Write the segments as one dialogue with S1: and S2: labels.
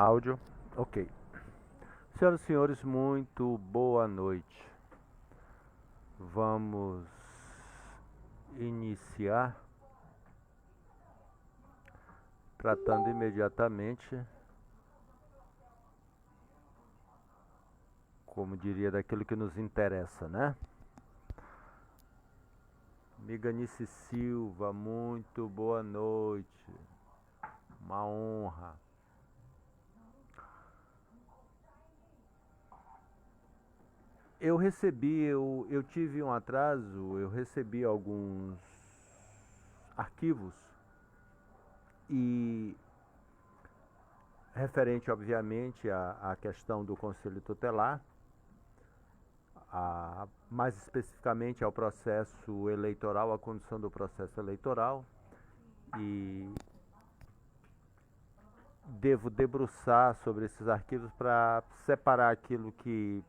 S1: Áudio, ok. Senhoras e senhores, muito boa noite. Vamos iniciar tratando imediatamente, como diria, daquilo que nos interessa, né? Miganice Silva, muito boa noite. Uma honra. Eu tive um atraso, eu recebi alguns arquivos e referente, obviamente, à questão do Conselho Tutelar, mais especificamente ao processo eleitoral, à condução do processo eleitoral, e devo debruçar sobre esses arquivos para separar aquilo que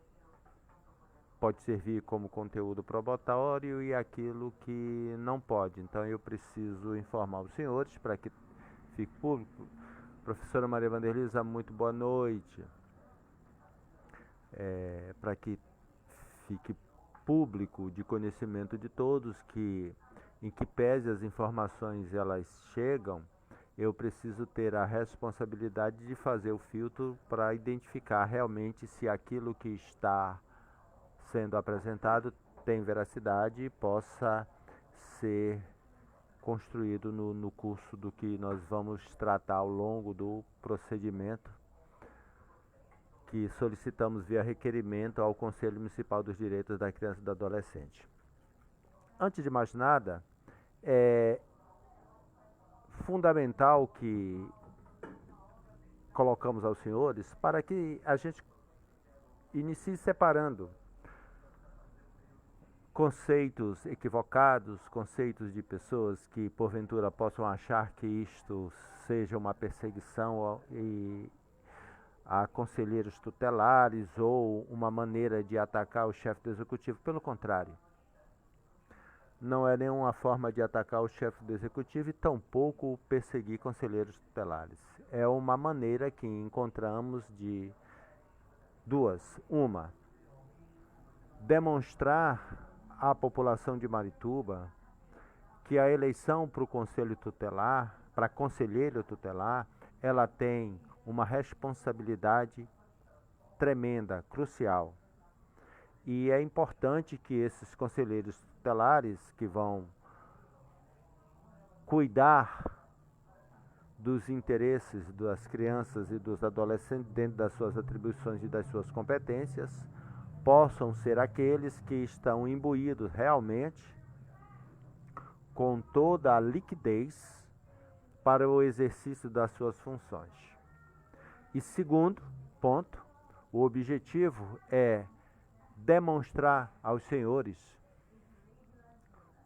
S1: pode servir como conteúdo probatório e aquilo que não pode. Então eu preciso informar os senhores para que fique público. Professora Maria Vanderlisa, muito boa noite. Para que fique público, de conhecimento de todos, que em que pese as informações elas chegam, eu preciso ter a responsabilidade de fazer o filtro para identificar realmente se aquilo que está sendo apresentado tem veracidade e possa ser construído no curso do que nós vamos tratar ao longo do procedimento que solicitamos via requerimento ao Conselho Municipal dos Direitos da Criança e do Adolescente. Antes de mais nada, é fundamental que colocamos aos senhores para que a gente inicie separando conceitos equivocados, conceitos de pessoas que porventura possam achar que isto seja uma perseguição a conselheiros tutelares ou uma maneira de atacar o chefe do executivo. Pelo contrário, não é nenhuma forma de atacar o chefe do executivo e tampouco perseguir conselheiros tutelares. É uma maneira que encontramos de duas. Uma, demonstrar à população de Marituba que a eleição para o conselho tutelar, para conselheiro tutelar, ela tem uma responsabilidade tremenda, crucial. E é importante que esses conselheiros tutelares que vão cuidar dos interesses das crianças e dos adolescentes dentro das suas atribuições e das suas competências, possam ser aqueles que estão imbuídos realmente com toda a liquidez para o exercício das suas funções. E segundo ponto, o objetivo é demonstrar aos senhores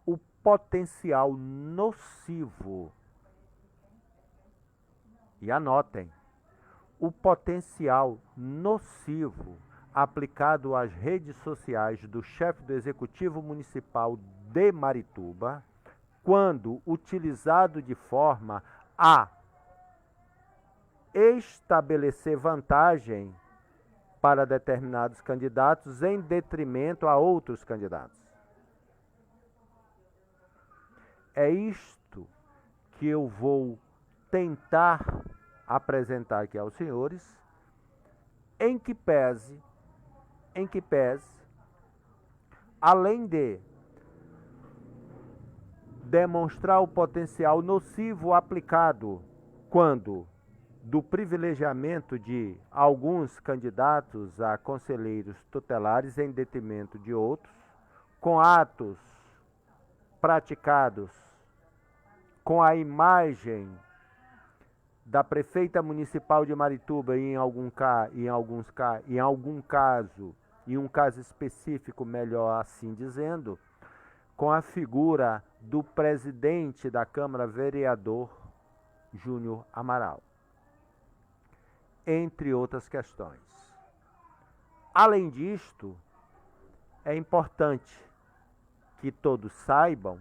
S1: o potencial nocivo, e anotem, o potencial nocivo aplicado às redes sociais do chefe do Executivo Municipal de Marituba, quando utilizado de forma a estabelecer vantagem para determinados candidatos em detrimento a outros candidatos. É isto que eu vou tentar apresentar aqui aos senhores, em que pese, além de demonstrar o potencial nocivo aplicado quando do privilegiamento de alguns candidatos a conselheiros tutelares em detrimento de outros, com atos praticados com a imagem da prefeita municipal de Marituba e em um caso específico, melhor assim dizendo, com a figura do presidente da Câmara, vereador Júnior Amaral, entre outras questões. Além disto, é importante que todos saibam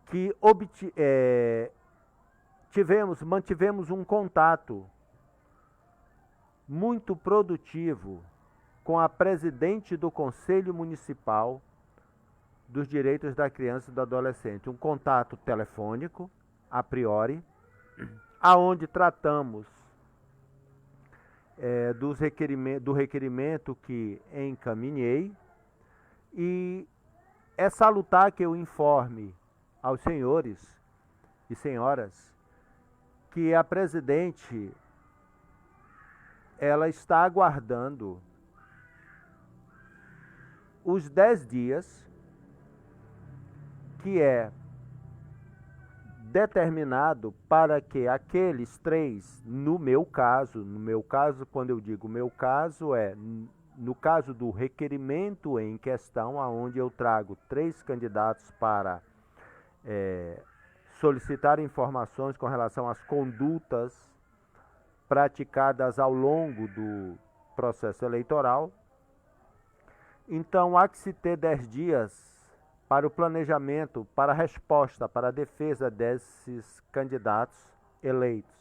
S1: que mantivemos um contato muito produtivo com a presidente do Conselho Municipal dos Direitos da Criança e do Adolescente. Um contato telefônico, a priori, aonde tratamos do requerimento que encaminhei, e é salutar que eu informe aos senhores e senhoras que a presidente ela está aguardando os 10 dias que é determinado para que aqueles 3, no meu caso, quando eu digo meu caso, no caso do requerimento em questão, aonde eu trago 3 candidatos para solicitar informações com relação às condutas praticadas ao longo do processo eleitoral. Então, há que se ter 10 dias para o planejamento, para a resposta, para a defesa desses candidatos eleitos.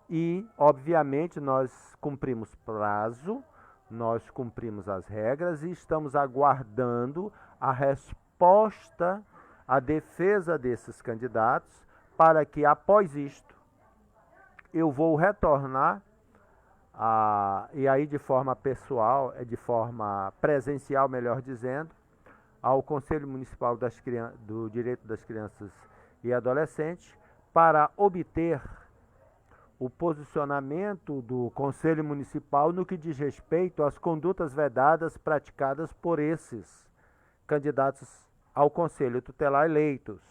S1: E, obviamente, nós cumprimos prazo, nós cumprimos as regras e estamos aguardando a resposta, a defesa desses candidatos, para que, após isto, eu vou retornar, e aí de forma pessoal, de forma presencial, melhor dizendo, ao Conselho Municipal do Direito das Crianças e Adolescentes para obter o posicionamento do Conselho Municipal no que diz respeito às condutas vedadas praticadas por esses candidatos ao Conselho Tutelar eleitos.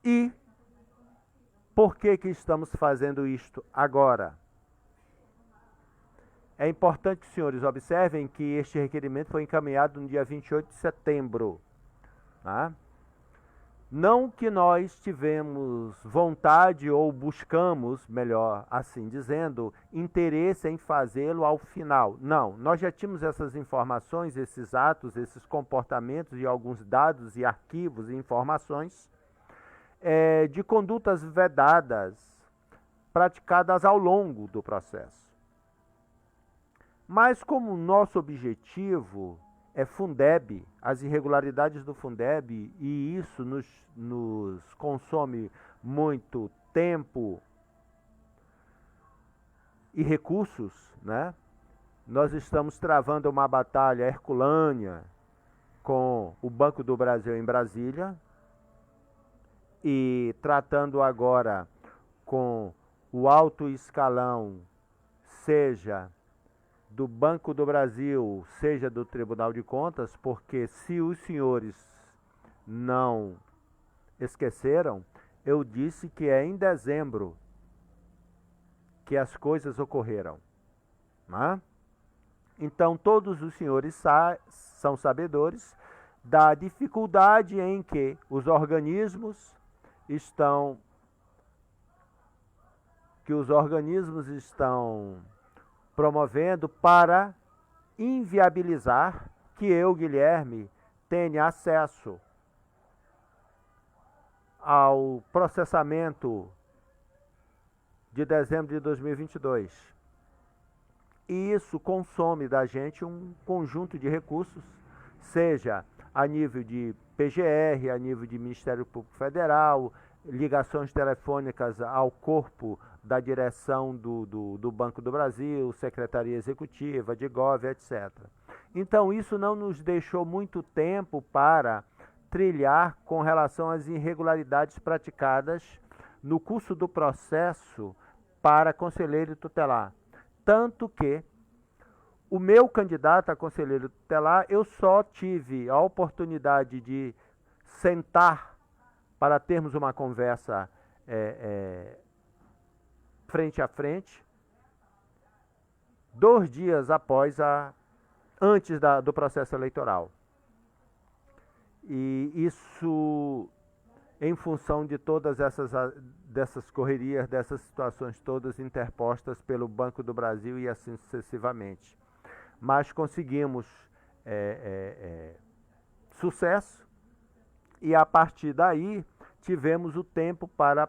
S1: E por que estamos fazendo isto agora? É importante que os senhores observem que este requerimento foi encaminhado no dia 28 de setembro. Tá? Não que nós tivemos vontade ou buscamos, melhor assim dizendo, interesse em fazê-lo ao final. Não, nós já tínhamos essas informações, esses atos, esses comportamentos e alguns dados e arquivos e informações de condutas vedadas praticadas ao longo do processo. Mas como o nosso objetivo é Fundeb, as irregularidades do Fundeb, e isso nos consome muito tempo e recursos, né? Nós estamos travando uma batalha herculânea com o Banco do Brasil em Brasília e tratando agora com o alto escalão, seja do Banco do Brasil, seja do Tribunal de Contas, porque se os senhores não esqueceram, eu disse que é em dezembro que as coisas ocorreram. Né? Então, todos os senhores são sabedores da dificuldade em que os organismos estão promovendo para inviabilizar que eu, Guilherme, tenha acesso ao processamento de dezembro de 2022. E isso consome da gente um conjunto de recursos, seja a nível de PGR, a nível de Ministério Público Federal, ligações telefônicas ao corpo da direção do Banco do Brasil, Secretaria Executiva, de Gov, etc. Então, isso não nos deixou muito tempo para trilhar com relação às irregularidades praticadas no curso do processo para conselheiro tutelar. Tanto que o meu candidato a conselheiro tutelar, eu só tive a oportunidade de sentar para termos uma conversa frente a frente, 2 dias antes do processo eleitoral. E isso em função de todas dessas correrias, dessas situações todas interpostas pelo Banco do Brasil e assim sucessivamente. Mas conseguimos sucesso e a partir daí tivemos o tempo para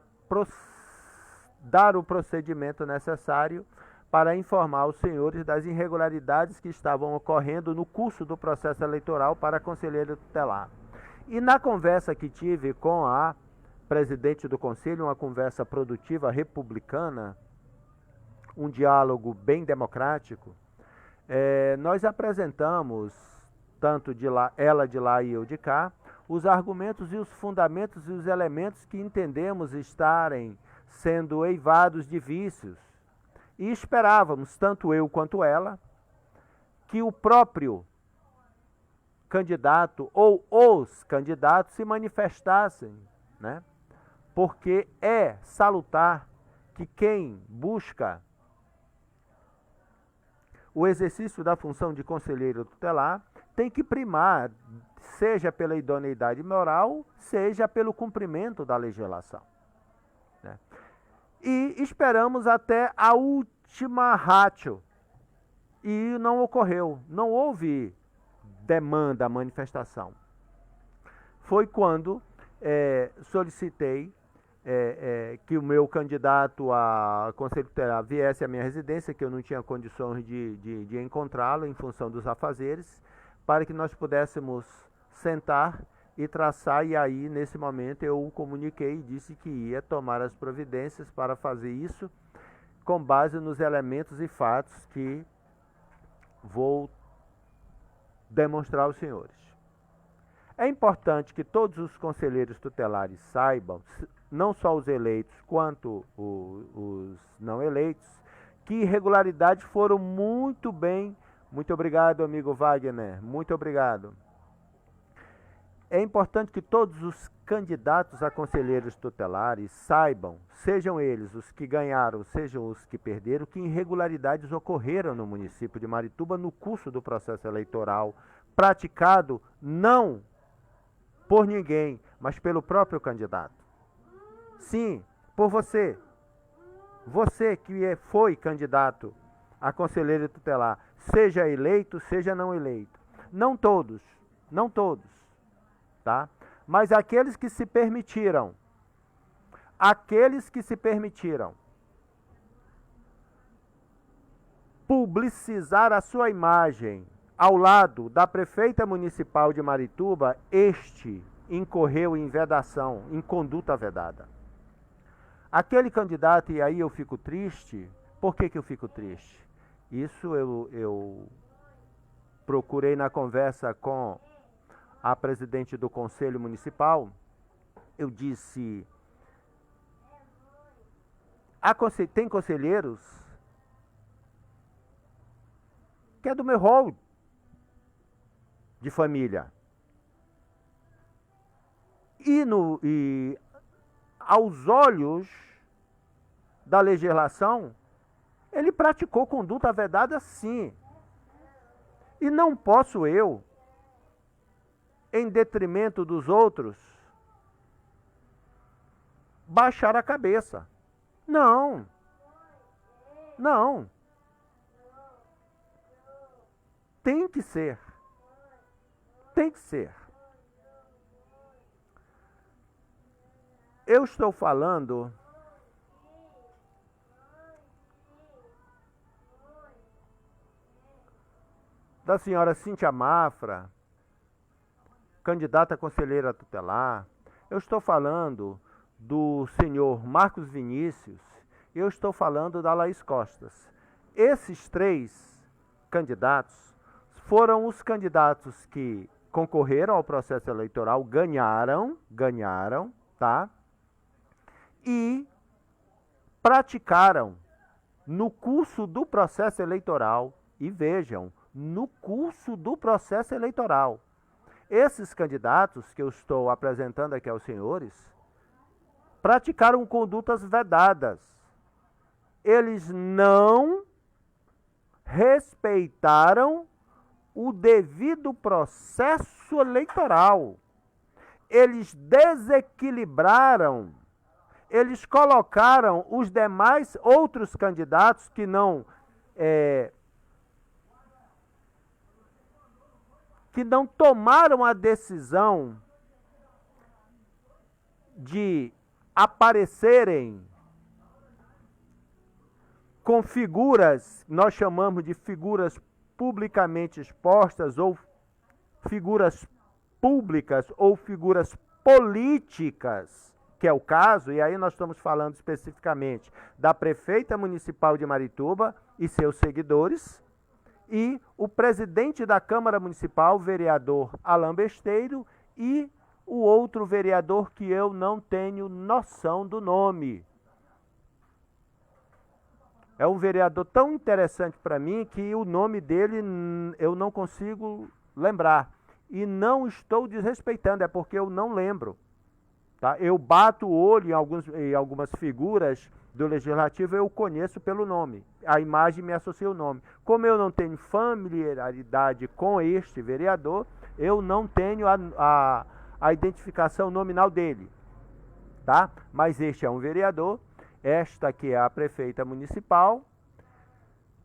S1: dar o procedimento necessário para informar os senhores das irregularidades que estavam ocorrendo no curso do processo eleitoral para conselheiro tutelar. E na conversa que tive com a presidente do conselho, uma conversa produtiva, republicana, um diálogo bem democrático, nós apresentamos, tanto de lá, ela de lá e eu de cá, os argumentos e os fundamentos e os elementos que entendemos estarem sendo eivados de vícios. E esperávamos, tanto eu quanto ela, que o próprio candidato ou os candidatos se manifestassem, né? Porque é salutar que quem busca o exercício da função de conselheiro tutelar tem que primar, seja pela idoneidade moral, seja pelo cumprimento da legislação, né? E esperamos até a última ratio e não ocorreu, não houve demanda, manifestação. Foi quando solicitei que o meu candidato a conselho tutelar viesse à minha residência, que eu não tinha condições de encontrá-lo em função dos afazeres, para que nós pudéssemos sentar e traçar, e aí, nesse momento, eu o comuniquei e disse que ia tomar as providências para fazer isso com base nos elementos e fatos que vou demonstrar aos senhores. É importante que todos os conselheiros tutelares saibam, não só os eleitos quanto os não eleitos, que irregularidades foram muito bem. Muito obrigado, amigo Wagner, muito obrigado. É importante que todos os candidatos a conselheiros tutelares saibam, sejam eles os que ganharam, sejam os que perderam, que irregularidades ocorreram no município de Marituba no curso do processo eleitoral, praticado não por ninguém, mas pelo próprio candidato. Sim, por você. Você que foi candidato a conselheiro tutelar, seja eleito, seja não eleito. Não todos, tá? Mas aqueles que se permitiram publicizar a sua imagem ao lado da prefeita municipal de Marituba, este incorreu em vedação, em conduta vedada. Aquele candidato, e aí eu fico triste. Por que eu fico triste? Isso eu procurei na conversa com a presidente do Conselho Municipal. Eu disse, tem conselheiros que é do meu rol de família. E aos olhos da legislação, ele praticou conduta vedada, sim. E não posso eu, em detrimento dos outros, baixar a cabeça. Não. Tem que ser. Eu estou falando da senhora Cíntia Mafra, candidata a conselheira tutelar. Eu estou falando do senhor Marcos Vinícius. Eu estou falando da Laís Costas. Esses três candidatos foram os candidatos que concorreram ao processo eleitoral, ganharam, tá? E praticaram no curso do processo eleitoral, e vejam, no curso do processo eleitoral. Esses candidatos que eu estou apresentando aqui aos senhores praticaram condutas vedadas. Eles não respeitaram o devido processo eleitoral. Eles desequilibraram, eles colocaram os demais outros candidatos que não tomaram a decisão de aparecerem com figuras, nós chamamos de figuras publicamente expostas, ou figuras públicas, ou figuras políticas, que é o caso, e aí nós estamos falando especificamente da prefeita municipal de Marituba e seus seguidores, e o presidente da Câmara Municipal, vereador Alain Besteiro, e o outro vereador que eu não tenho noção do nome. É um vereador tão interessante para mim que o nome dele eu não consigo lembrar. E não estou desrespeitando, é porque eu não lembro. Tá? Eu bato o olho em algumas figuras do Legislativo, eu conheço pelo nome. A imagem me associa o nome. Como eu não tenho familiaridade com este vereador, eu não tenho a identificação nominal dele. Tá? Mas este é um vereador, esta aqui é a prefeita municipal,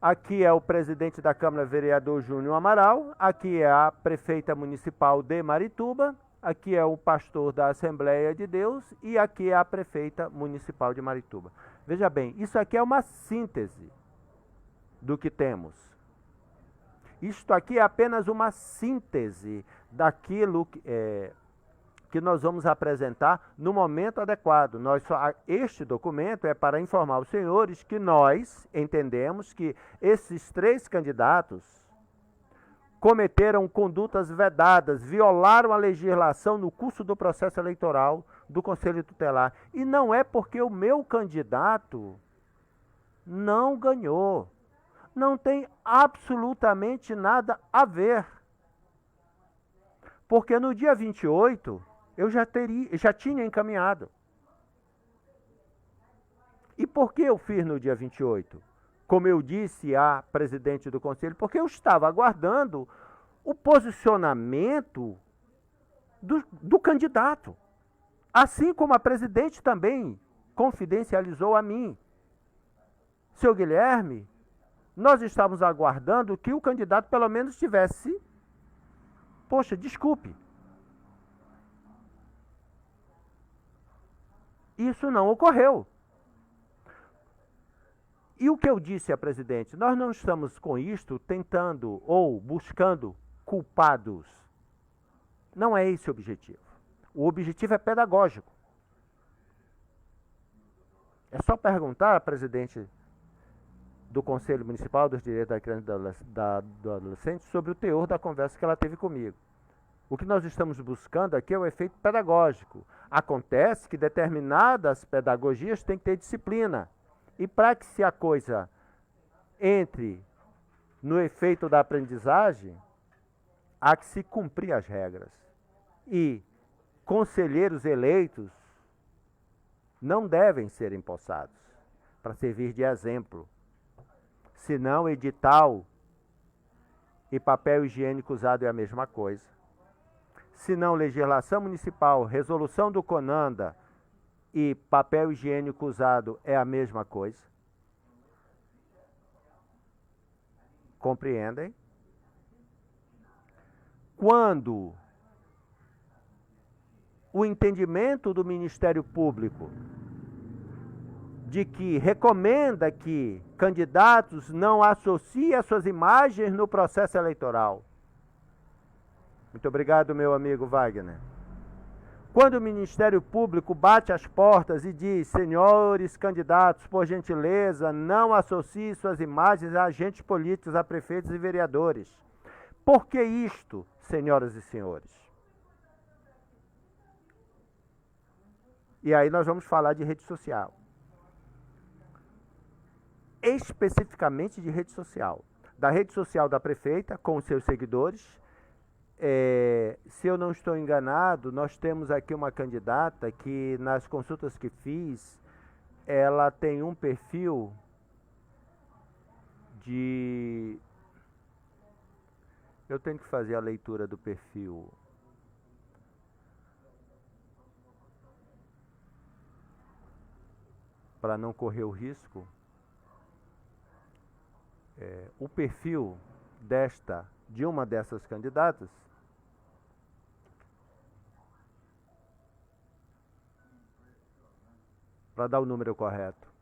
S1: aqui é o presidente da Câmara, vereador Júnior Amaral, aqui é a prefeita municipal de Marituba, aqui é o pastor da Assembleia de Deus e aqui é a prefeita municipal de Marituba. Veja bem, isso aqui é uma síntese do que temos. Isto aqui é apenas uma síntese daquilo que nós vamos apresentar no momento adequado. Este documento é para informar os senhores que nós entendemos que esses 3 candidatos cometeram condutas vedadas, violaram a legislação no curso do processo eleitoral do Conselho Tutelar. E não é porque o meu candidato não ganhou. Não tem absolutamente nada a ver. Porque no dia 28, eu já tinha encaminhado. E por que eu fiz no dia 28? Como eu disse à presidente do conselho, porque eu estava aguardando o posicionamento do candidato. Assim como a presidente também confidencializou a mim. Seu Guilherme, nós estávamos aguardando que o candidato pelo menos tivesse, poxa, desculpe, isso não ocorreu. E o que eu disse à presidente, nós não estamos com isto tentando ou buscando culpados. Não é esse o objetivo. O objetivo é pedagógico. É só perguntar à presidente do Conselho Municipal dos Direitos da Criança e do Adolescente sobre o teor da conversa que ela teve comigo. O que nós estamos buscando aqui é o efeito pedagógico. Acontece que determinadas pedagogias têm que ter disciplina. E para que se a coisa entre no efeito da aprendizagem, há que se cumprir as regras. E conselheiros eleitos não devem ser empossados para servir de exemplo. Senão, edital e papel higiênico usado é a mesma coisa. Senão, legislação municipal, resolução do CONANDA e papel higiênico usado é a mesma coisa. Compreendem? Quando o entendimento do Ministério Público de que recomenda que candidatos não associem as suas imagens no processo eleitoral. Muito obrigado, meu amigo Wagner. Quando o Ministério Público bate as portas e diz, senhores candidatos, por gentileza, não associem suas imagens a agentes políticos, a prefeitos e vereadores. Por que isto, senhoras e senhores? E aí nós vamos falar de rede social. Especificamente de rede social. Da rede social da prefeita, com os seus seguidores. Se eu não estou enganado, nós temos aqui uma candidata que, nas consultas que fiz, ela tem um perfil de... Eu tenho que fazer a leitura do perfil. Para não correr o risco. O perfil de uma dessas candidatas para dar o número correto.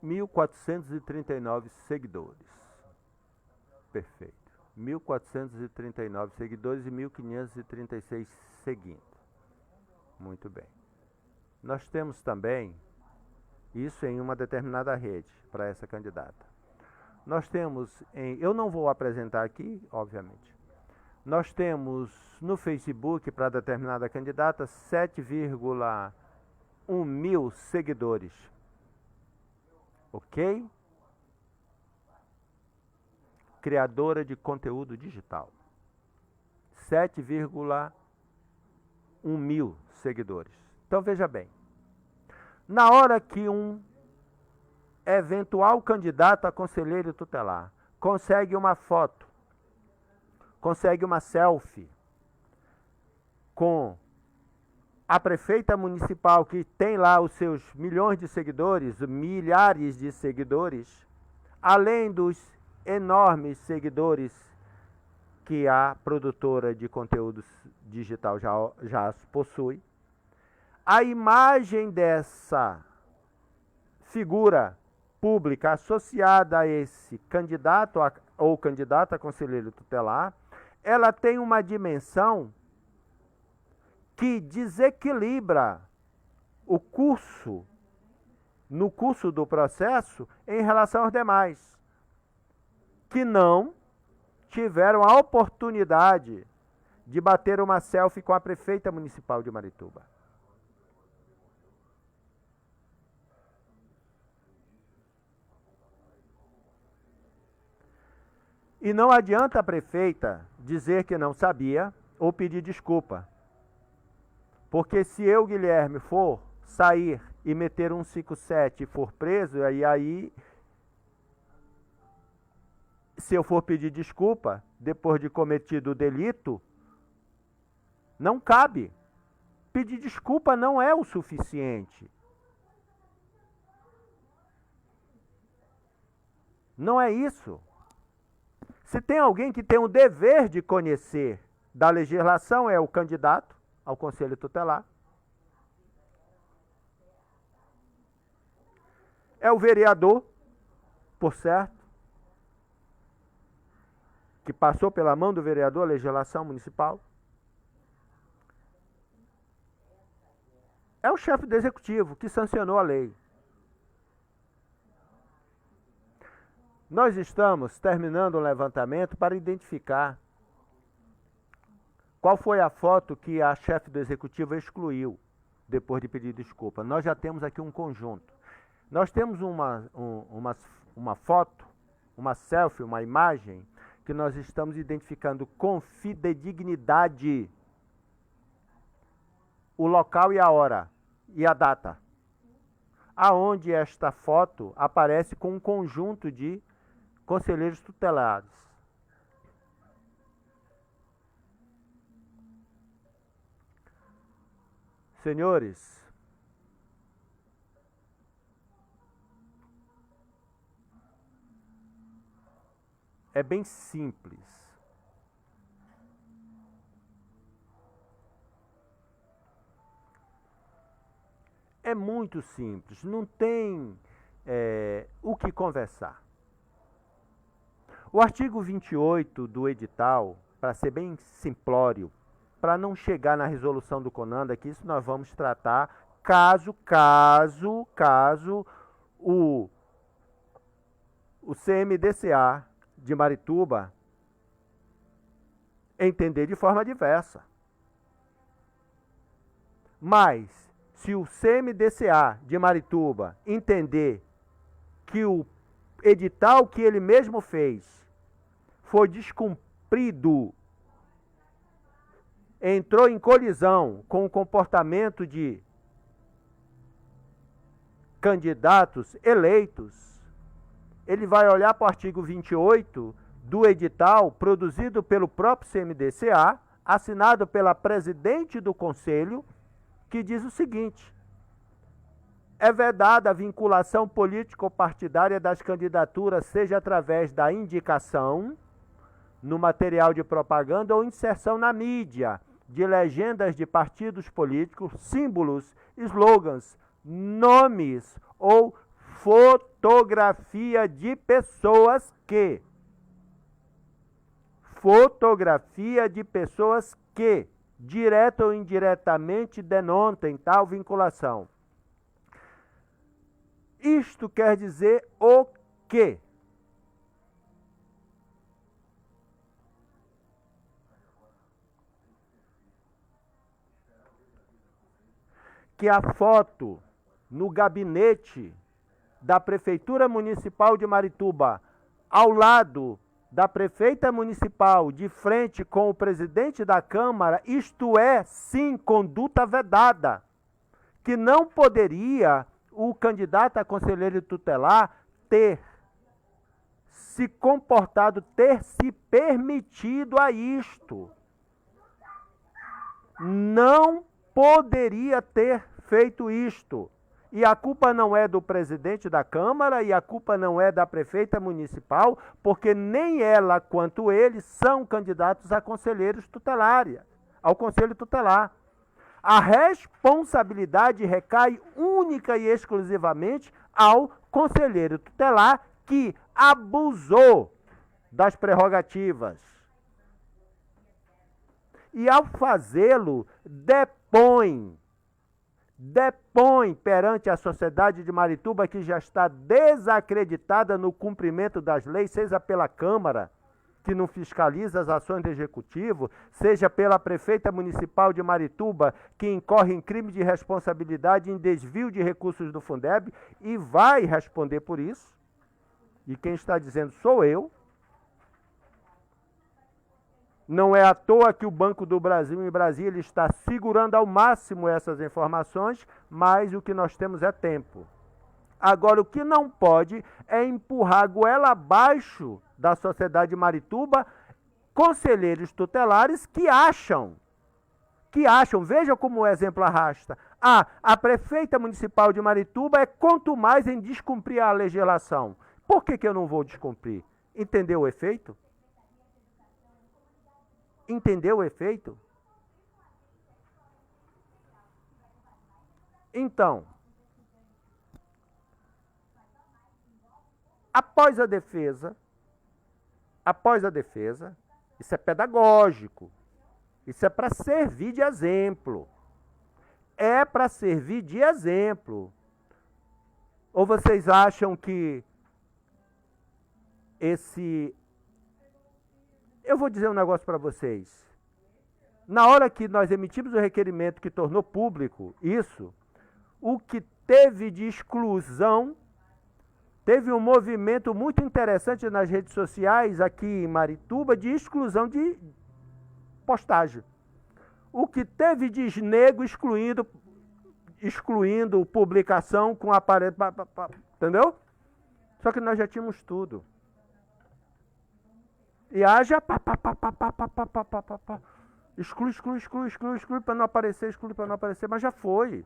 S1: 1.439 seguidores. Perfeito. 1.439 seguidores e 1.536 seguindo. Muito bem. Nós temos também isso em uma determinada rede para essa candidata. Nós temos, eu não vou apresentar aqui, obviamente. Nós temos no Facebook para determinada candidata 7,1 mil seguidores. Ok? Criadora de conteúdo digital. 7,1 mil seguidores. Então veja bem. Na hora que um eventual candidato a conselheiro tutelar consegue uma foto, consegue uma selfie com a prefeita municipal que tem lá os seus milhões de seguidores, milhares de seguidores, além dos enormes seguidores que a produtora de conteúdos digital já possui, a imagem dessa figura pública associada a esse candidato ou candidata a conselheiro tutelar, ela tem uma dimensão que desequilibra o curso, no curso do processo, em relação aos demais, que não tiveram a oportunidade de bater uma selfie com a prefeita municipal de Marituba. E não adianta a prefeita dizer que não sabia ou pedir desculpa. Porque se eu, Guilherme, for sair e meter um 57 e for preso, e aí, se eu for pedir desculpa, depois de cometido o delito, não cabe. Pedir desculpa não é o suficiente. Não é isso. Se tem alguém que tem o dever de conhecer da legislação, é o candidato ao Conselho Tutelar. É o vereador, por certo, que passou pela mão do vereador a legislação municipal. É o chefe do executivo que sancionou a lei. Nós estamos terminando um levantamento para identificar qual foi a foto que a chefe do executivo excluiu depois de pedir desculpa. Nós já temos aqui um conjunto. Nós temos uma foto, uma selfie, uma imagem, que nós estamos identificando com fidedignidade o local e a hora e a data, aonde esta foto aparece com um conjunto de conselheiros tutelados. Senhores, é bem simples. É muito simples, não tem o que conversar. O artigo 28 do edital, para ser bem simplório, para não chegar na resolução do CONANDA, que isso nós vamos tratar caso o CMDCA de Marituba entender de forma diversa. Mas, se o CMDCA de Marituba entender que o edital que ele mesmo fez foi descumprido, entrou em colisão com o comportamento de candidatos eleitos, ele vai olhar para o artigo 28 do edital produzido pelo próprio CMDCA, assinado pela presidente do Conselho, que diz o seguinte: é vedada a vinculação político-partidária das candidaturas, seja através da indicação no material de propaganda ou inserção na mídia, de legendas de partidos políticos, símbolos, slogans, nomes ou fotografia de pessoas que direta ou indiretamente denotem tal vinculação. Isto quer dizer o quê? Que a foto no gabinete da Prefeitura Municipal de Marituba, ao lado da prefeita municipal, de frente com o presidente da Câmara, isto é, sim, conduta vedada, que não poderia o candidato a conselheiro tutelar ter se comportado, ter se permitido a isto. Não poderia ter feito isto. E a culpa não é do presidente da Câmara e a culpa não é da prefeita municipal, porque nem ela quanto ele são candidatos a conselheiros tutelares, ao conselho tutelar. A responsabilidade recai única e exclusivamente ao conselheiro tutelar que abusou das prerrogativas. E ao fazê-lo, depõe perante a sociedade de Marituba, que já está desacreditada no cumprimento das leis, seja pela Câmara, que não fiscaliza as ações do Executivo, seja pela prefeita municipal de Marituba, que incorre em crime de responsabilidade em desvio de recursos do Fundeb, e vai responder por isso. E quem está dizendo sou eu. Não é à toa que o Banco do Brasil em Brasília está segurando ao máximo essas informações, mas o que nós temos é tempo. Agora, o que não pode é empurrar a goela abaixo da sociedade de Marituba conselheiros tutelares que acham, veja como o exemplo arrasta. A prefeita municipal de Marituba é quanto mais em descumprir a legislação. Por que eu não vou descumprir? Entendeu o efeito? Entendeu o efeito? Então, após a defesa, isso é pedagógico, isso é para servir de exemplo. É para servir de exemplo. Ou vocês acham que eu vou dizer um negócio para vocês. Na hora que nós emitimos o requerimento que tornou público isso, o que teve de exclusão, teve um movimento muito interessante nas redes sociais aqui em Marituba de exclusão de postagem. O que teve de esnego excluindo publicação com aparelho, entendeu? Só que nós já tínhamos tudo. E haja exclui para não aparecer, mas já foi.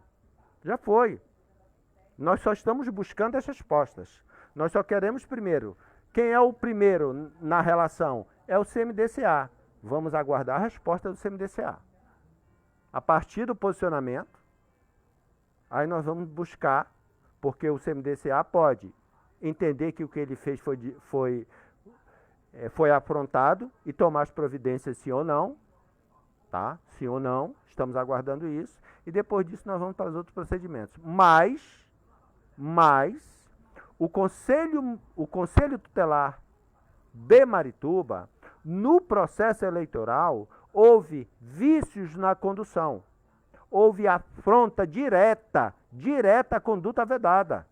S1: Nós só estamos buscando as respostas. Nós só queremos primeiro. Quem é o primeiro na relação? É o CMDCA. Vamos aguardar a resposta do CMDCA. A partir do posicionamento, aí nós vamos buscar, porque o CMDCA pode entender que o que ele fez foi afrontado e tomar as providências sim ou não, tá? Sim ou não, estamos aguardando isso, e depois disso nós vamos para os outros procedimentos. Mas o Conselho Tutelar de Marituba, no processo eleitoral, houve vícios na condução, houve afronta direta à conduta vedada.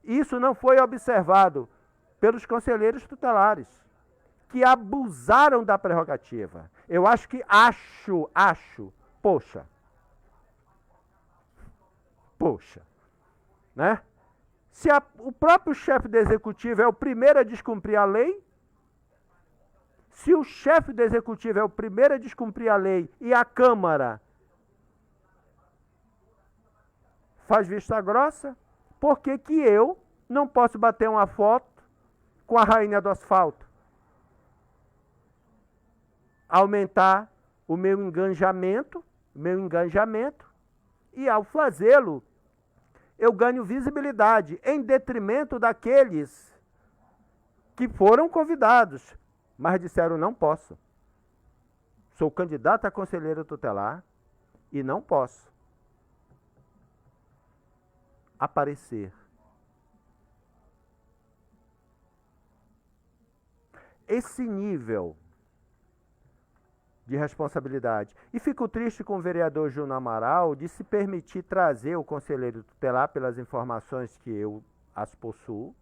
S1: Isso não foi observado pelos conselheiros tutelares, que abusaram da prerrogativa. Eu acho, poxa, né? Se o próprio chefe do executivo é o primeiro a descumprir a lei, se o chefe do executivo é o primeiro a descumprir a lei e a Câmara faz vista grossa, por que que eu não posso bater uma foto com a rainha do asfalto? Aumentar o meu engajamento, e ao fazê-lo, eu ganho visibilidade em detrimento daqueles que foram convidados, mas disseram não posso. Sou candidato a conselheiro tutelar e não posso aparecer. Esse nível de responsabilidade. E fico triste com o vereador Júnior Amaral de se permitir trazer o conselheiro tutelar, pelas informações que eu as possuo,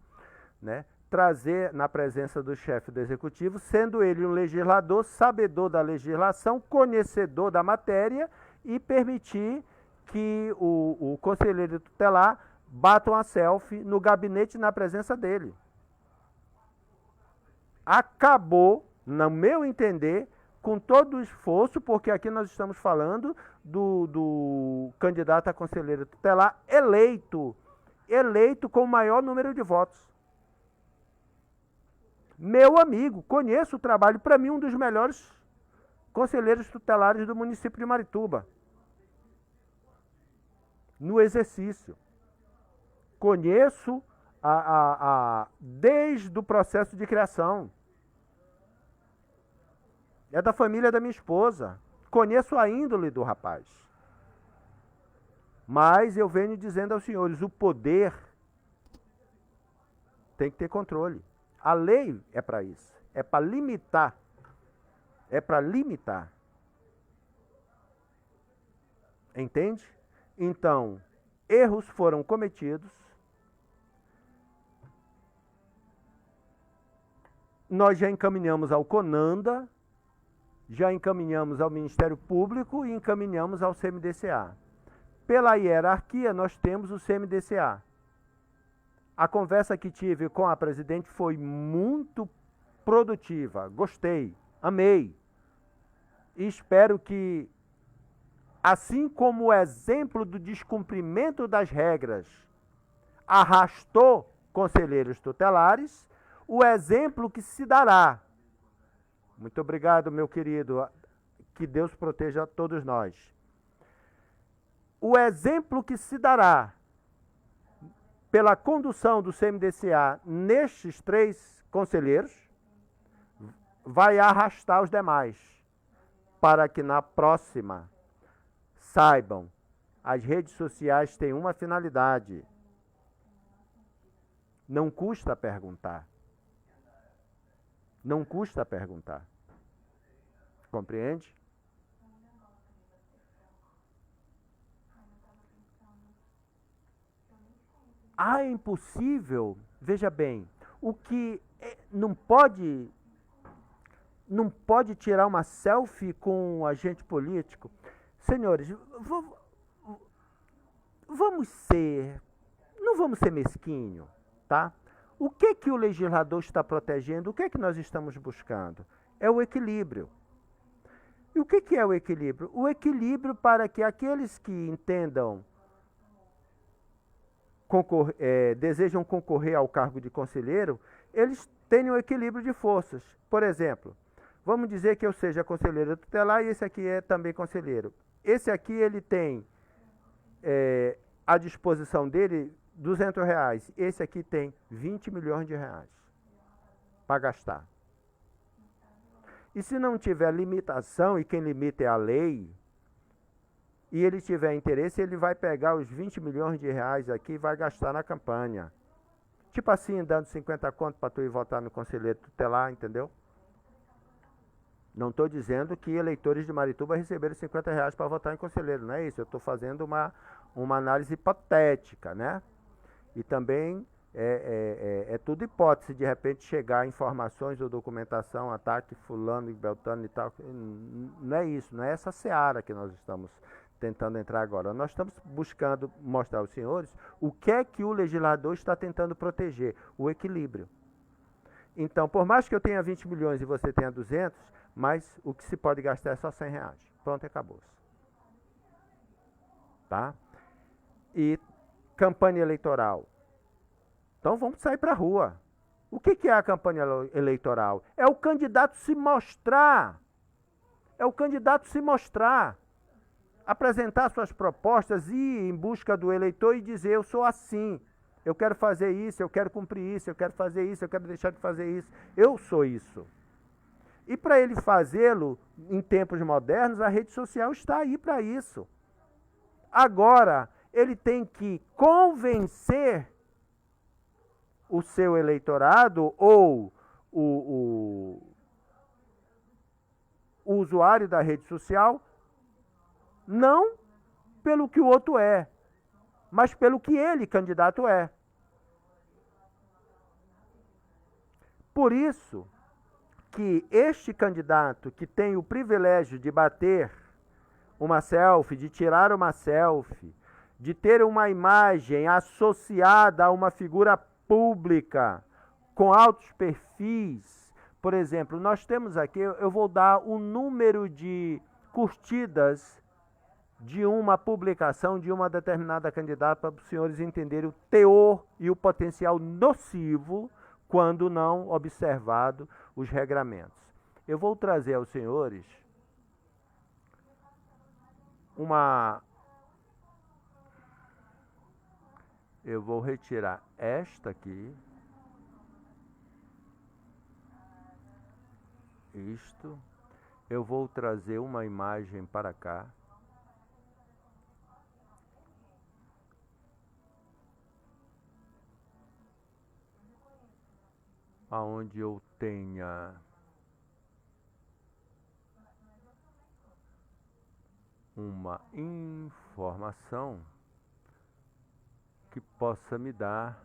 S1: né? Trazer na presença do chefe do executivo, sendo ele um legislador, sabedor da legislação, conhecedor da matéria, e permitir que o conselheiro tutelar bata uma selfie no gabinete na presença dele. Acabou, no meu entender, com todo o esforço, porque aqui nós estamos falando do candidato a conselheiro tutelar eleito com o maior número de votos. Meu amigo, conheço o trabalho, para mim um dos melhores conselheiros tutelares do município de Marituba. No exercício. Conheço desde o processo de criação. É da família da minha esposa. Conheço a índole do rapaz. Mas eu venho dizendo aos senhores, o poder tem que ter controle. A lei é para isso. É para limitar. É para limitar. Entende? Então, erros foram cometidos. Nós já encaminhamos ao CONANDA, já encaminhamos ao Ministério Público e encaminhamos ao CMDCA. Pela hierarquia, nós temos o CMDCA. A conversa que tive com a presidente foi muito produtiva. Gostei, amei. E espero que, assim como o exemplo do descumprimento das regras arrastou conselheiros tutelares, o exemplo que se dará. Muito obrigado, meu querido. Que Deus proteja todos nós. O exemplo que se dará pela condução do CMDCA nestes 3 conselheiros vai arrastar os demais, para que na próxima saibam, as redes sociais têm uma finalidade. Não custa perguntar. Não custa perguntar. Compreende? É impossível. Veja bem, o que não pode tirar uma selfie com um agente político. Senhores, não vamos ser mesquinhos, tá? O que o legislador está protegendo? O que nós estamos buscando? É o equilíbrio. E o que é o equilíbrio? O equilíbrio para que aqueles que entendam, desejam concorrer ao cargo de conselheiro, eles tenham equilíbrio de forças. Por exemplo, vamos dizer que eu seja conselheiro tutelar e esse aqui é também conselheiro. Esse aqui ele tem à disposição dele R$200. Esse aqui tem 20 milhões de reais para gastar. E se não tiver limitação, e quem limita é a lei, e ele tiver interesse, ele vai pegar os 20 milhões de reais aqui e vai gastar na campanha. Tipo assim, dando 50 conto para tu ir votar no conselheiro tutelar, entendeu? Não estou dizendo que eleitores de Marituba receberam 50 reais para votar em conselheiro, não é isso. Eu estou fazendo uma análise hipotética, né? E também é tudo hipótese, de repente chegar informações ou documentação, ataque fulano e beltano e tal. Não é isso, não é essa seara que nós estamos tentando entrar agora. Nós estamos buscando mostrar aos senhores o que o legislador está tentando proteger, o equilíbrio. Então, por mais que eu tenha 20 milhões e você tenha 200, mas o que se pode gastar é só 100 reais. Pronto, acabou. Tá? E campanha eleitoral. Então vamos sair para a rua. O que é a campanha eleitoral? É o candidato se mostrar. É o candidato se mostrar, apresentar suas propostas, ir em busca do eleitor e dizer: eu sou assim, eu quero fazer isso, eu quero cumprir isso, eu quero fazer isso, eu quero deixar de fazer isso, eu sou isso. E para ele fazê-lo, em tempos modernos, a rede social está aí para isso. Agora, ele tem que convencer o seu eleitorado ou o usuário da rede social, não pelo que o outro é, mas pelo que ele, candidato, é. Por isso que este candidato que tem o privilégio de bater uma selfie, de tirar uma selfie, de ter uma imagem associada a uma figura pública com altos perfis. Por exemplo, nós temos aqui, eu vou dar o número de curtidas de uma publicação de uma determinada candidata para os senhores entenderem o teor e o potencial nocivo quando não observado os regramentos. Eu vou trazer aos senhores eu vou retirar esta aqui, isto, eu vou trazer uma imagem para cá, aonde eu tenha uma informação que possa me dar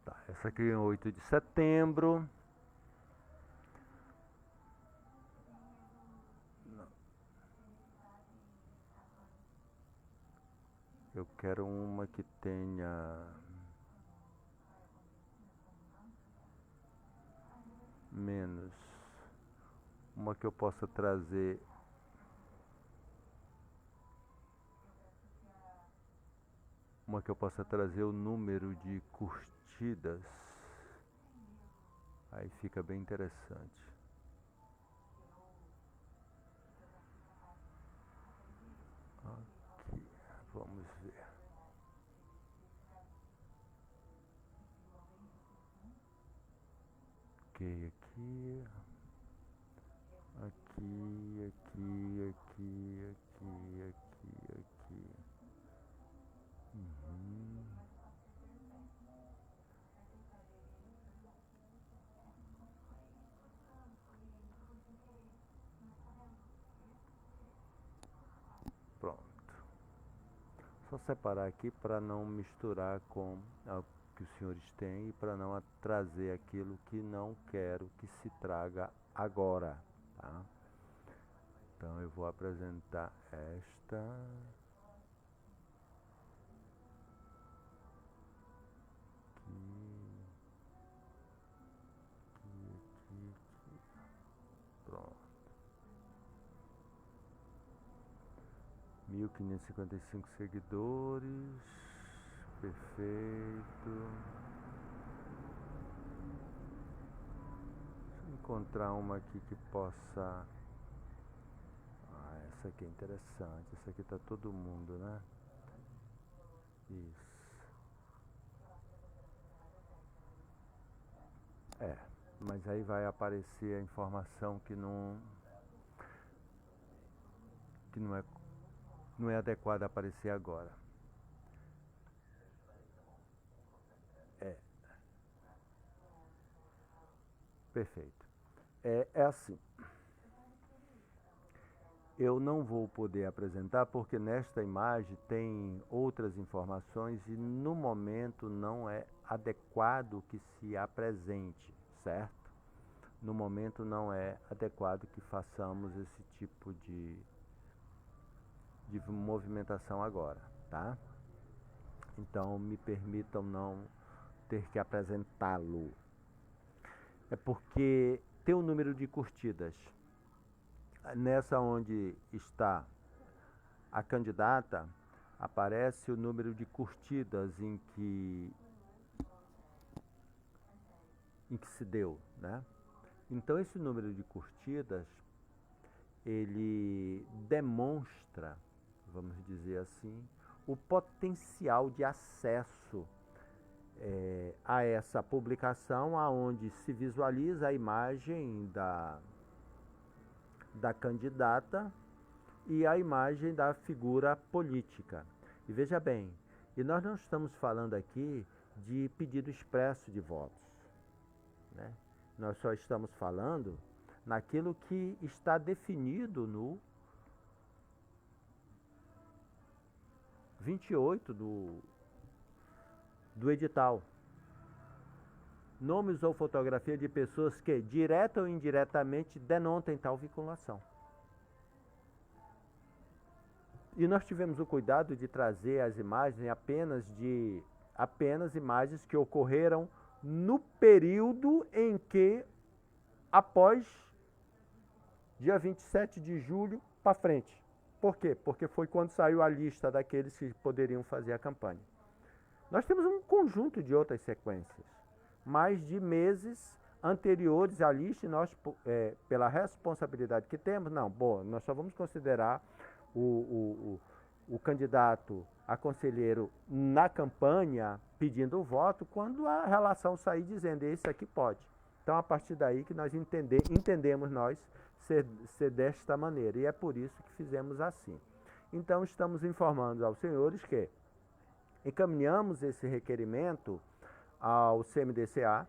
S1: tá, essa aqui é 8 de setembro. Eu quero uma que tenha menos, uma que eu possa trazer o número de curtidas, aí fica bem interessante. Aqui, vamos ver. Ok, aqui, aqui, aqui, aqui, aqui, aqui, aqui. Pronto. Só separar aqui para não misturar com o que os senhores têm e para não trazer aquilo que não quero que se traga agora, tá? Então eu vou apresentar esta. Pronto. 1555 seguidores. Perfeito. Deixa eu encontrar uma aqui que possa... essa aqui é interessante. Essa aqui tá todo mundo, né? Isso. Mas aí vai aparecer a informação que não é adequada aparecer agora. Perfeito. É assim. Eu não vou poder apresentar porque nesta imagem tem outras informações e no momento não é adequado que se apresente, certo? No momento não é adequado que façamos esse tipo de movimentação agora, tá? Então me permitam não ter que apresentá-lo. É porque tem um número de curtidas. Nessa onde está a candidata, aparece o número de curtidas em que se deu, né? Então esse número de curtidas, ele demonstra, vamos dizer assim, o potencial de acesso a essa publicação, aonde se visualiza a imagem da candidata e a imagem da figura política. E veja bem, e nós não estamos falando aqui de pedido expresso de votos, né? Nós só estamos falando naquilo que está definido no 28 do edital. Nomes ou fotografia de pessoas que, direta ou indiretamente, denotem tal vinculação. E nós tivemos o cuidado de trazer as imagens apenas imagens que ocorreram no período em que, após dia 27 de julho para frente. Por quê? Porque foi quando saiu a lista daqueles que poderiam fazer a campanha. Nós temos um conjunto de outras sequências, mas de meses anteriores à lista, e nós, pela responsabilidade que temos, nós só vamos considerar o candidato a conselheiro na campanha pedindo o voto quando a relação sair dizendo esse aqui pode. Então, a partir daí que nós entendemos nós ser desta maneira, e é por isso que fizemos assim. Então, estamos informando aos senhores que encaminhamos esse requerimento ao CMDCA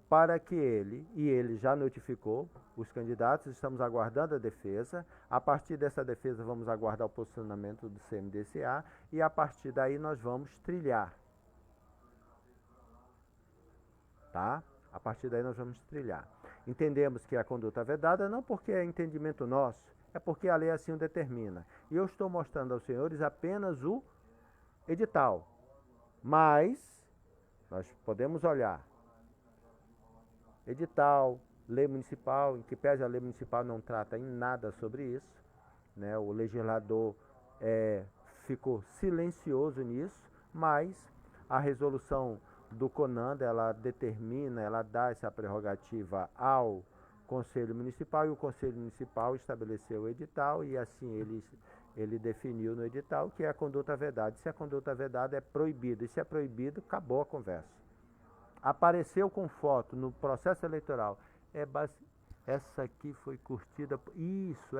S1: para que ele já notificou os candidatos, estamos aguardando a defesa. A partir dessa defesa vamos aguardar o posicionamento do CMDCA e a partir daí nós vamos trilhar. Tá? A partir daí nós vamos trilhar. Entendemos que a conduta vedada não porque é entendimento nosso, é porque a lei assim o determina. E eu estou mostrando aos senhores apenas o edital. Mas nós podemos olhar edital, lei municipal, em que pese a lei municipal não trata em nada sobre isso, né? O legislador ficou silencioso nisso, mas a resolução do CONANDA, ela determina, ela dá essa prerrogativa ao Conselho Municipal, e o Conselho Municipal estabeleceu o edital e assim ele definiu no edital que é a conduta vedada. Se a conduta vedada é proibida, e se é proibido, acabou a conversa. Apareceu com foto no processo eleitoral, essa aqui foi curtida,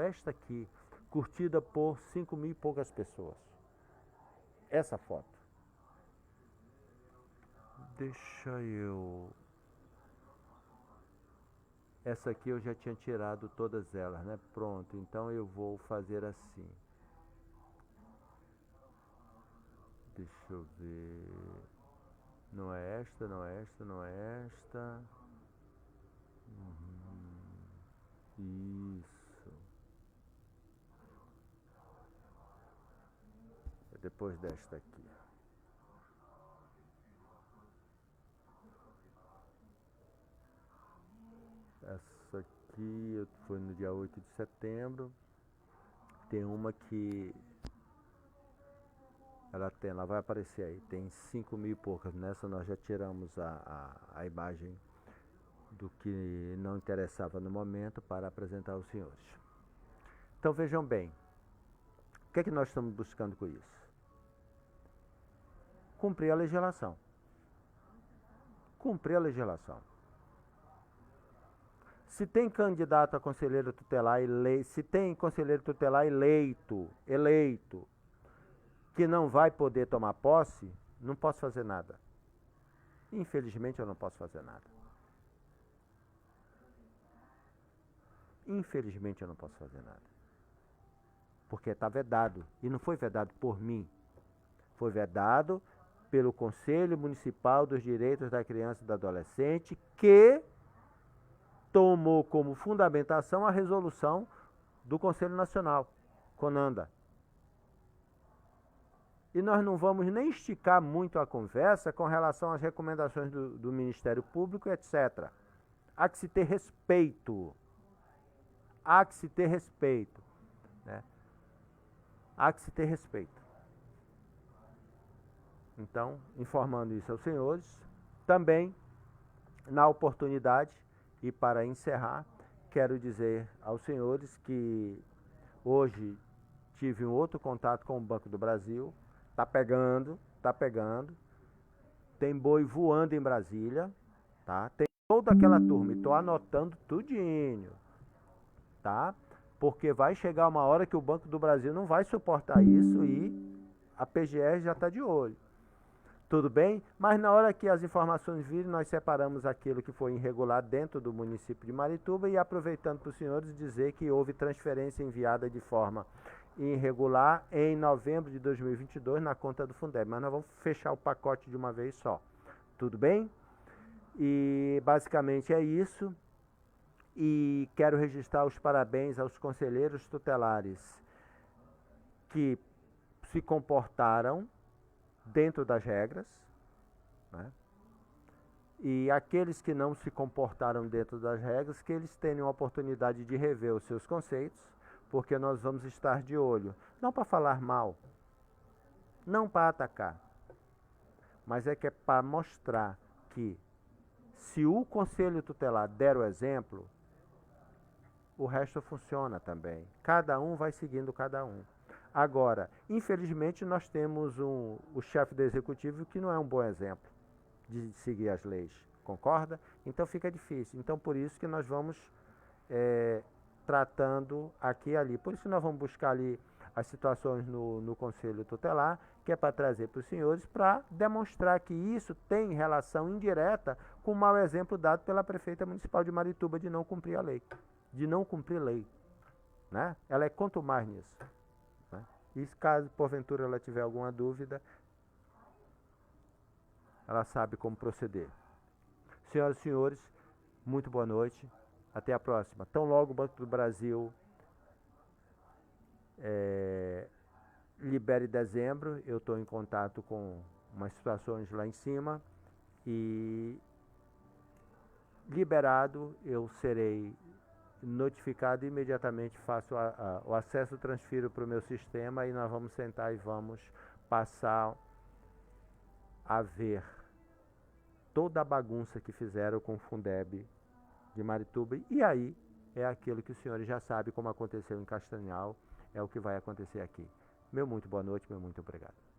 S1: esta aqui, curtida por 5.000 e poucas pessoas. Essa foto. Essa aqui eu já tinha tirado todas elas, né? Pronto, então eu vou fazer assim. Deixa eu ver. Não é esta, não é esta, não é esta. Isso. É depois desta aqui. Essa aqui foi no dia 8 de setembro. Tem uma que ela vai aparecer aí, tem 5.000 e poucas. Nessa nós já tiramos a imagem do que não interessava no momento para apresentar aos senhores. Então vejam bem, o que é que nós estamos buscando com isso? Cumprir a legislação. Cumprir a legislação. Se tem candidato a conselheiro tutelar se tem conselheiro tutelar eleito, que não vai poder tomar posse, não posso fazer nada. Infelizmente eu não posso fazer nada. Infelizmente eu não posso fazer nada. Porque está vedado. E não foi vedado por mim. Foi vedado pelo Conselho Municipal dos Direitos da Criança e do Adolescente, que tomou como fundamentação a resolução do Conselho Nacional, CONANDA. E nós não vamos nem esticar muito a conversa com relação às recomendações do Ministério Público, etc. há que se ter respeito. Há que se ter respeito. Né? Há que se ter respeito. Então, informando isso aos senhores, também, na oportunidade, e para encerrar, quero dizer aos senhores que hoje tive um outro contato com o Banco do Brasil, tá pegando, tem boi voando em Brasília, tá? Tem toda aquela turma, e tô anotando tudinho, tá? Porque vai chegar uma hora que o Banco do Brasil não vai suportar isso e a PGR já está de olho. Tudo bem? Mas na hora que as informações virem, nós separamos aquilo que foi irregular dentro do município de Marituba e aproveitando para os senhores dizer que houve transferência enviada de forma irregular em novembro de 2022 na conta do Fundeb. Mas nós vamos fechar o pacote de uma vez só. Tudo bem? E basicamente é isso. E quero registrar os parabéns aos conselheiros tutelares que se comportaram dentro das regras, né? E aqueles que não se comportaram dentro das regras, que eles tenham a oportunidade de rever os seus conceitos, porque nós vamos estar de olho, não para falar mal, não para atacar, mas é que é para mostrar que se o Conselho Tutelar der o exemplo, o resto funciona também. Cada um vai seguindo cada um. Agora, infelizmente, nós temos o chefe do executivo que não é um bom exemplo de seguir as leis, concorda? Então fica difícil. Então por isso que nós vamos tratando aqui e ali. Por isso que nós vamos buscar ali as situações no Conselho Tutelar, que é para trazer para os senhores, para demonstrar que isso tem relação indireta com o mau exemplo dado pela prefeita municipal de Marituba de não cumprir a lei. De não cumprir lei. Né? Ela é quanto mais nisso. E caso porventura ela tiver alguma dúvida, ela sabe como proceder. Senhoras e senhores, muito boa noite. Até a próxima. Tão logo o Banco do Brasil libere dezembro, eu estou em contato com umas situações lá em cima e liberado eu serei notificado imediatamente, faço o acesso, transfiro para o meu sistema e nós vamos sentar e vamos passar a ver toda a bagunça que fizeram com o Fundeb de Marituba. E aí é aquilo que os senhores já sabem como aconteceu em Castanhal, é o que vai acontecer aqui. Meu muito boa noite, meu muito obrigado.